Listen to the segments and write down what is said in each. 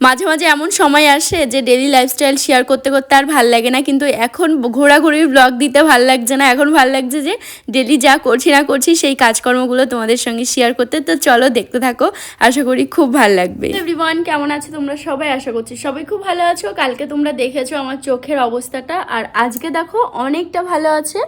মাঝে মাঝে এমন সময় আসে যে ডেইলি লাইফস্টাইল শেয়ার করতে করতে আর ভাল লাগে না, কিন্তু এখন ঘোরাঘুরির ব্লগ দিতে ভাল লাগছে না। এখন ভাল লাগছে যে ডেইলি যা করছি না করছি সেই কাজকর্মগুলো তোমাদের সঙ্গে শেয়ার করতে। তো চলো দেখতে থাকো, আশা করি খুব ভাল লাগবে। এভরিওয়ান, কেমন আছো তোমরা সবাই? আশা করছি সবাই খুব ভালো আছো। কালকে তোমরা দেখেছো আমার চোখের অবস্থাটা, আর আজকে দেখো অনেকটা ভালো আছে,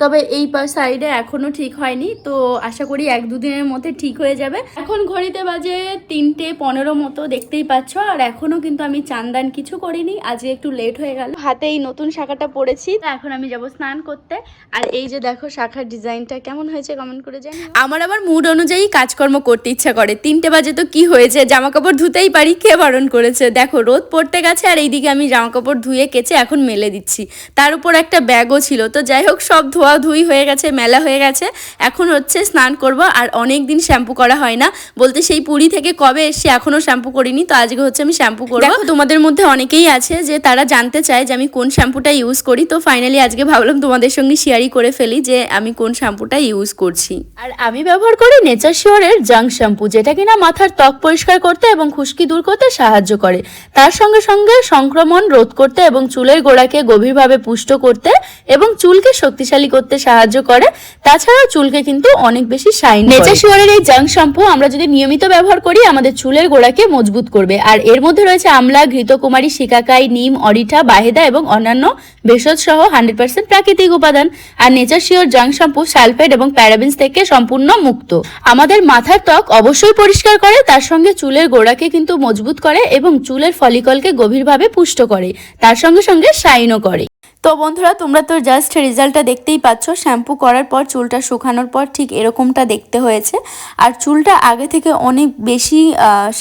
তবে এই সাইডে এখনো ঠিক হয়নি। তো আশা করি 1-2 দিনের মধ্যে ঠিক হয়ে যাবে। এখন ঘড়িতে বাজে 3:15 মতো, দেখতেই পাচ্ছ। আর এখনো কিন্তু আমি চান্দান কিছু করিনি, আজকে একটু লেট হয়ে গেল। হাতে এই নতুন শাখাটা পরেছি, এখন আমি যাব স্নান করতে। আর এই যে দেখো শাখার ডিজাইনটা কেমন হয়েছে কমেন্ট করে জানি। আমার আবার মুড অনুযায়ী কাজকর্ম করতে ইচ্ছা করে। 3টে বাজে তো কি হয়েছে, জামা কাপড় ধুতেই পারি, কে বারণ করেছে? দেখো রোদ পড়তে গেছে, আর এইদিকে আমি জামা কাপড় ধুয়ে কেচে এখন মেলে দিচ্ছি। তার উপর একটা ব্যাগও ছিল। তো যাই হোক, সব ধোয়া ধুই হয়ে গেছে, মেলা হয়ে গেছে। এখন হচ্ছে স্নান করব। আর অনেক দিন শ্যাম্পু করা হয় না, বলতে সেই পুরী থেকে কবে এসে এখনো শ্যাম্পু করিনি। তো আজকে হচ্ছে আমি শ্যাম্পু করব। দেখো তোমাদের মধ্যে অনেকেই আছে যে তারা জানতে চায় যে আমি কোন শ্যাম্পুটা ইউজ করি। তো ফাইনালি আজকে ভাবলাম তোমাদের সঙ্গে শেয়ারই করে ফেলি যে আমি কোন শ্যাম্পুটা ইউজ করছি। আর আমি ব্যবহার করি নেচার শিওরের জাঙ্ক শ্যাম্পু, যেটা কিনা মাথার ত্বক পরিষ্কার করতে এবং খুশকি দূর করতে সাহায্য করে। তার সঙ্গে সঙ্গে সংক্রমণ রোধ করতে এবং চুলের গোড়াকে গভীরভাবে পুষ্ট করতে এবং চুলকে শক্তিশালী করতে সাহায্য করে। তাছাড়াও চুলকে কিন্তু অনেক বেশি শাইন করে। নেচার শিওরের এই জাঙ্ক শ্যাম্পু আমরা যদি নিয়মিত ব্যবহার করি আমাদের চুলের গোড়াকে মজবুত করবে। আর এর মধ্যে রয়েছে আমলা, ঘৃতকুমারী, শিকাকাই, নিম, অরিঠা, বাহেদা এবং অন্যান্য ভেষজ সহ 100% প্রাকৃতিক উপাদান। আর nature sure junk shampoo sulphate এবং প্যারাবেনস থেকে সম্পূর্ণ মুক্ত। আমাদের মাথার ত্বক অবশ্যই পরিষ্কার করে, তার সঙ্গে চুলের গোড়াকে কিন্তু মজবুত করে এবং চুলের ফলিকলকে গভীরভাবে পুষ্ট করে, তার সঙ্গে সঙ্গে শাইনও করে। তো বন্ধুরা, তোমরা তো জাস্ট রেজাল্টটা দেখতেই পাচ্ছ। শ্যাম্পু করার পর চুলটা শুকানোর পর ঠিক এরকমটা দেখতে হয়েছে। আর চুলটা আগে থেকে অনেক বেশি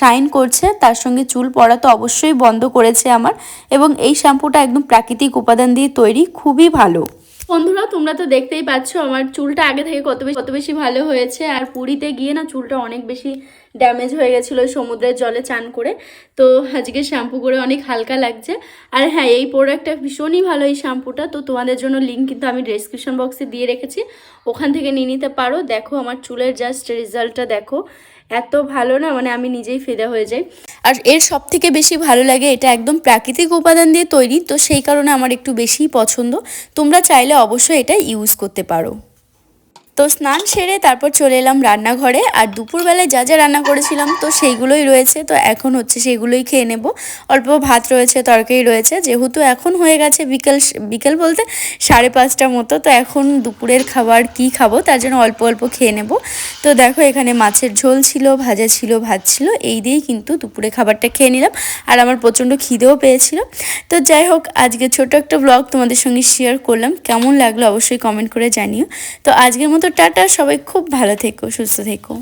শাইন করছে, তার সঙ্গে চুল পড়া তো অবশ্যই বন্ধ করেছে আমার। এবং এই শ্যাম্পুটা একদম প্রাকৃতিক উপাদান দিয়ে তৈরি, খুবই ভালো। বন্ধুরা, তোমরা তো দেখতেই পাচ্ছ আমার চুলটা আগে থেকে কত বেশি ভালো হয়েছে। আর পুরীতে গিয়ে না চুলটা অনেক বেশি ড্যামেজ হয়ে গেছিলো সমুদ্রের জলে চান করে। তো আজকে শ্যাম্পু করে অনেক হালকা লাগছে। আর হ্যাঁ, এই প্রোডাক্টটা ভীষণই ভালো, এই শ্যাম্পুটা। তো তোমাদের জন্য লিঙ্ক কিন্তু আমি ডেসক্রিপশন বক্সে দিয়ে রেখেছি, ওখান থেকে নিয়ে নিতে পারো। দেখো আমার চুলের জাস্ট রেজাল্টটা দেখো, এত ভালো না, মানে আমি নিজেই ফিদা হয়ে যাই। আর এর সব থেকে বেশি ভালো লাগে, এটা একদম প্রাকৃতিক উপাদান দিয়ে তৈরি, তো সেই কারণে আমার একটু বেশিই পছন্দ। তোমরা চাইলে অবশ্যই এটা ইউজ করতে পারো। তো স্নান সেরে তারপর চলে এলাম রান্নাঘরে। আর দুপুরবেলায় যা যা রান্না করেছিলাম তো সেইগুলোই রয়েছে, তো এখন হচ্ছে সেগুলোই খেয়ে নেব। অল্প ভাত রয়েছে, তরকারি রয়েছে, যেহেতু এখন হয়ে গেছে বিকেল বলতে 5:30 মতো। তো এখন দুপুরের খাবার কি খাবো, তার জন্য অল্প অল্প খেয়ে নেব। তো দেখো এখানে মাছের ঝোল ছিল, ভাজা ছিল, ভাত ছিল, এই দিয়েই কিন্তু দুপুরে খাবারটা খেয়ে নিলাম। আর আমার প্রচণ্ড খিদেও পেয়েছিল। তো যাই হোক, আজকে ছোট একটা ব্লগ তোমাদের সঙ্গে শেয়ার করলাম, কেমন লাগলো অবশ্যই কমেন্ট করে জানিও। তো আজকের মতো টাটা, সবাই খুব ভালো থেকো, সুস্থ থেকো।